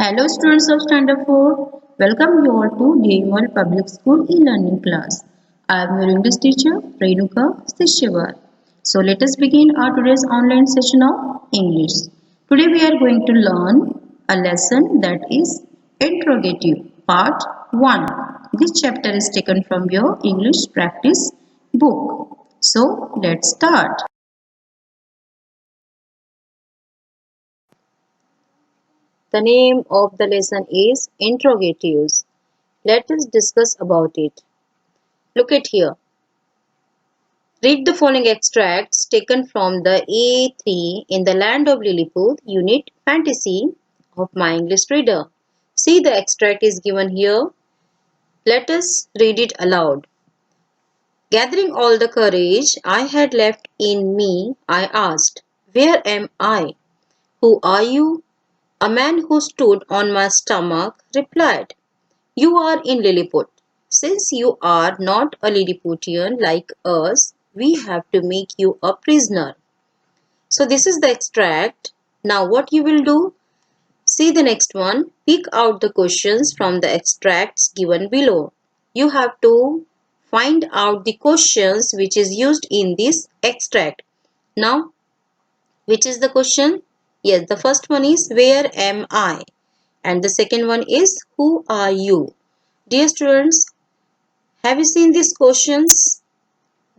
Hello students of Standard 4. Welcome you all to DML Public School e-learning class. I am your English teacher Renuka Sishyawar. So let us begin our today's online session of English. Today we are going to learn a lesson that is interrogative part 1. This chapter is taken from your English practice book. So let's start. The name of the lesson is interrogatives. Let us discuss about it. Look at here. Read the following extracts taken from the A3 in the Land of Lilliput Unit Fantasy of My English Reader. See, the extract is given here. Let us read it aloud. Gathering all the courage I had left in me, I asked, "Where am I? Who are you?" A man who stood on my stomach replied, "You are in Lilliput. Since you are not a Lilliputian like us, we have to make you a prisoner." So this is the extract. Now what you will do? See the next one. Pick out the questions from the extracts given below. You have to find out the questions which is used in this extract. Now, which is the question? Yes, the first one is where am I? And the second one is who are you? Dear students, have you seen these questions?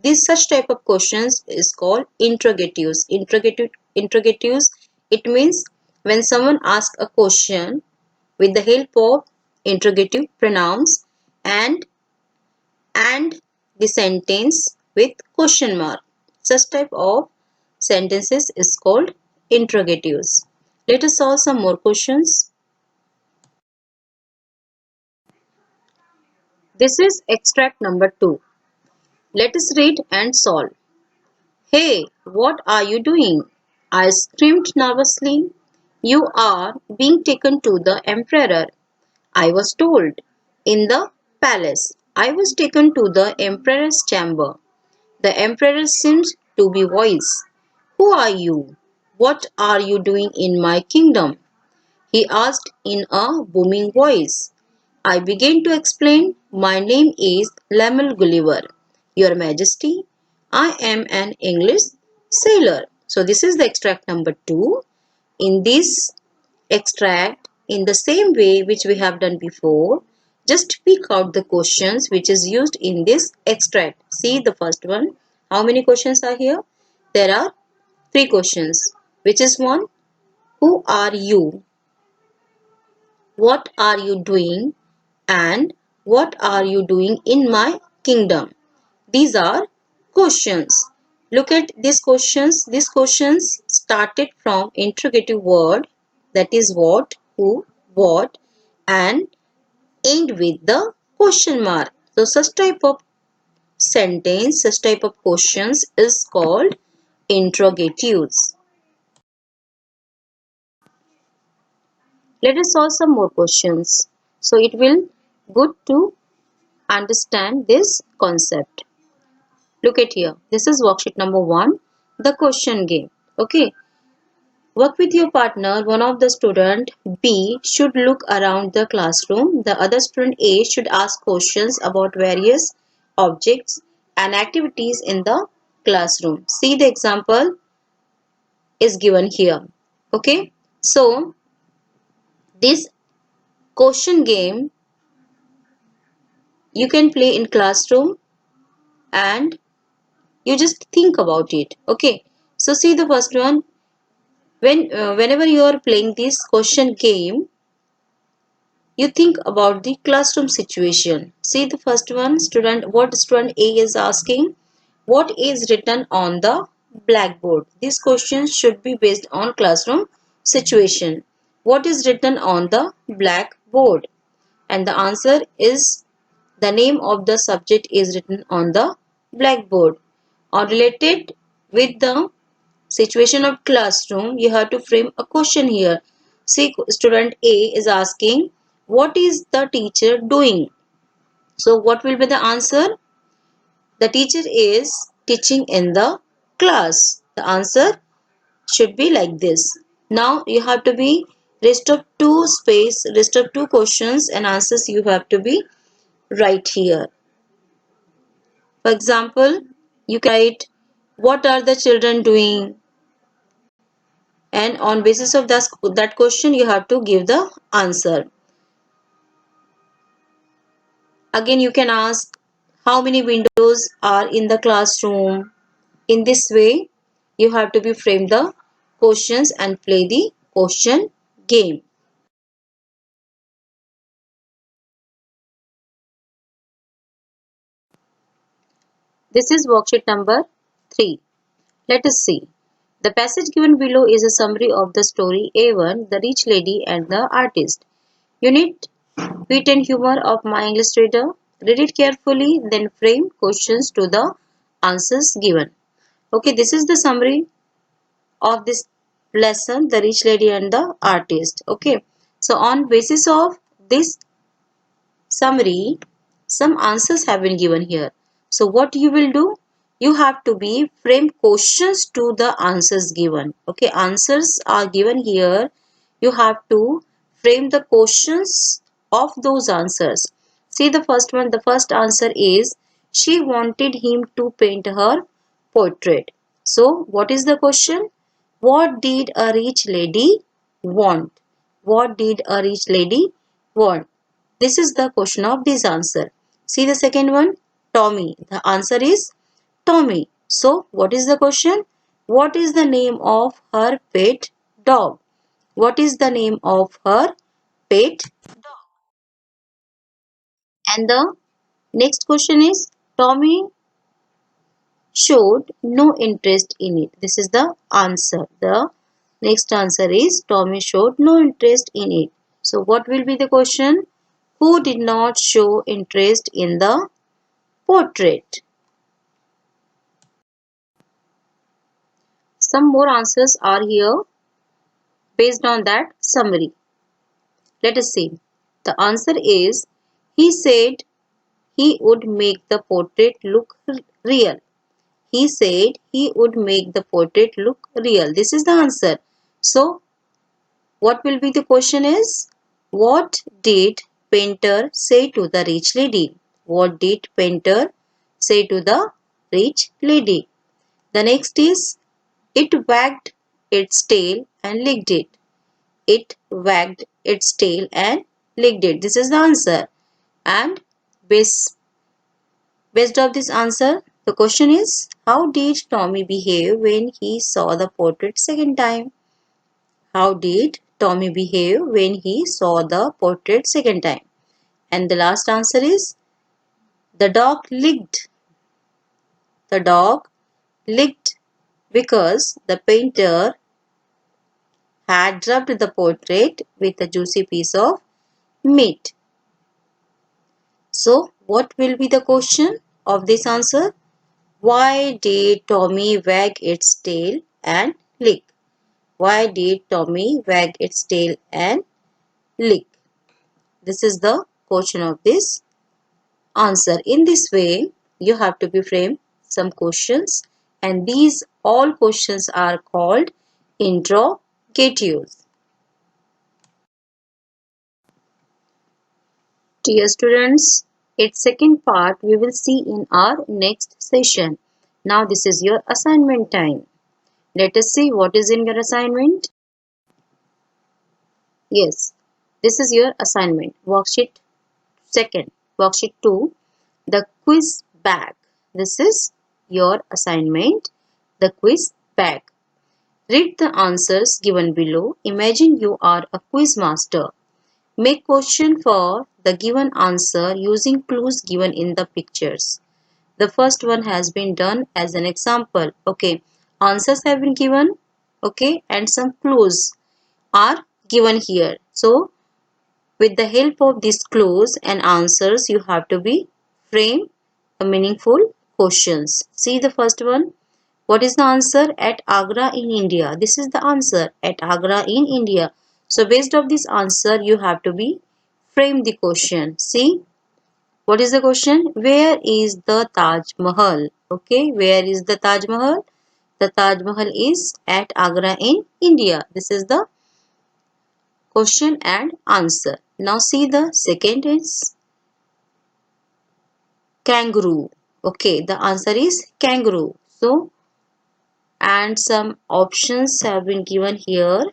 This such type of questions is called interrogatives. Interrogatives, it means when someone asks a question with the help of interrogative pronouns and the sentence with question mark. Such type of sentences is called interrogatives. Let us solve some more questions. This is extract number 2. Let us read and solve. "Hey, what are you doing?" I screamed nervously. "You are being taken to the emperor," I was told. "In the palace." I was taken to the emperor's chamber. The emperor seemed to be wise. "Who are you? What are you doing in my kingdom?" he asked in a booming voice. I began to explain. "My name is Lemuel Gulliver, Your Majesty. I am an English sailor." So this is the extract number 2. In this extract, in the same way which we have done before, just pick out the questions which is used in this extract. See the first one. How many questions are here? There are 3 questions. Which is one? Who are you? What are you doing? And what are you doing in my kingdom? These are questions. Look at these questions. These questions started from interrogative word, that is what, who, what, and end with the question mark. So such type of sentence, such type of questions is called interrogatives. Let us solve some more questions. So it will good to understand this concept. Look at here. This is worksheet number 1, the question game. Okay. Work with your partner. One of the student B should look around the classroom. The other student A should ask questions about various objects and activities in the classroom. See the example is given here. Okay. So this question game you can play in classroom and you just think about it. Okay. So see the first one. Whenever you are playing this question game, you think about the classroom situation. See the first one, what student A is asking, what is written on the blackboard? This question should be based on classroom situation. What is written on the blackboard? And the answer is the name of the subject is written on the blackboard. Or related with the situation of classroom, you have to frame a question here. See, student A is asking, what is the teacher doing? So what will be the answer? The teacher is teaching in the class. The answer should be like this. Now you have to be rest of two questions and answers you have to be right here. For example, you can write what are the children doing, and on basis of that question you have to give the answer. Again, you can ask how many windows are in the classroom. In this way, you have to be frame the questions and play the question game. This is worksheet number 3. Let us see. The passage given below is a summary of the story A1, The Rich Lady and the Artist. You need wit and humor of my English reader. Read it carefully, then frame questions to the answers given. Okay, this is the summary of this lesson, The Rich Lady and the Artist. Okay, so on basis of this summary, some answers have been given here. So what you will do? You have to be frame questions to the answers given. Okay, answers are given here. You have to frame the questions of those answers. See the first one. The first answer is she wanted him to paint her portrait. So what is the question? What did a rich lady want? What did a rich lady want? This is the question of this answer. See the second one, Tommy. The answer is Tommy. So, what is the question? What is the name of her pet dog? What is the name of her pet dog? And the next question is Tommy showed no interest in it. This is the answer. The next answer is Tommy showed no interest in it. So, what will be the question? Who did not show interest in the portrait? Some more answers are here based on that summary. Let us see. The answer is he said he would make the portrait look real. He said he would make the portrait look real. This is the answer. So, what will be the question is what did painter say to the rich lady? What did painter say to the rich lady? The next is it wagged its tail and licked it. It wagged its tail and licked it. This is the answer. And based of this answer, the question is how did Tommy behave when he saw the portrait second time? How did Tommy behave when he saw the portrait second time? And the last answer is the dog licked. The dog licked because the painter had rubbed the portrait with a juicy piece of meat. So, what will be the question of this answer? Why did Tommy wag its tail and lick? Why did Tommy wag its tail and lick? This is the question of this answer. In this way, you have to be framed some questions, and these all questions are called interrogatives. Dear students, its second part we will see in our next session. Now this is your assignment time. Let us see what is in your assignment. Yes, this is your assignment. Worksheet second, worksheet 2, the quiz bag. This is your assignment, the quiz bag. Read the answers given below. Imagine you are a quiz master. Make question for the given answer using clues given in the pictures. The first one has been done as an example. Okay, answers have been given. Okay, and some clues are given here. So, with the help of these clues and answers, you have to be frame a meaningful questions. See the first one. What is the answer? At Agra in India. This is the answer. At Agra in India. So based of this answer, you have to be frame the question. See, what is the question? Where is the Taj Mahal? Okay, where is the Taj Mahal? The Taj Mahal is at Agra in India. This is the question and answer. Now see the second is kangaroo. Okay, the answer is kangaroo. So, and some options have been given here.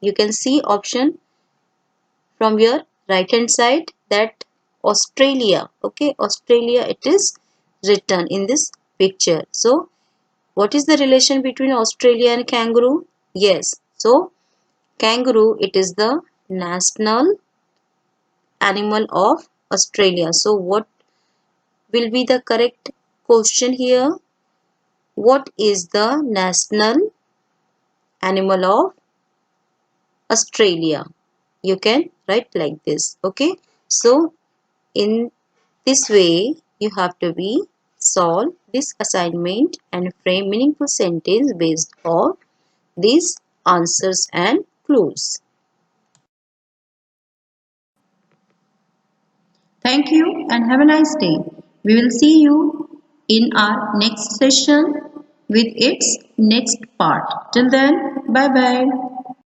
You can see option from your right hand side, that Australia. Okay, Australia it is written in this picture. So, what is the relation between Australia and kangaroo? Yes, so kangaroo it is the national animal of Australia. So, what will be the correct question here? What is the national animal of Australia? You can write like this. Okay, so in this way you have to be solve this assignment and frame meaningful sentence based on these answers and clues. Thank you and have a nice day. We will see you in our next session with its next part. Till then, bye bye.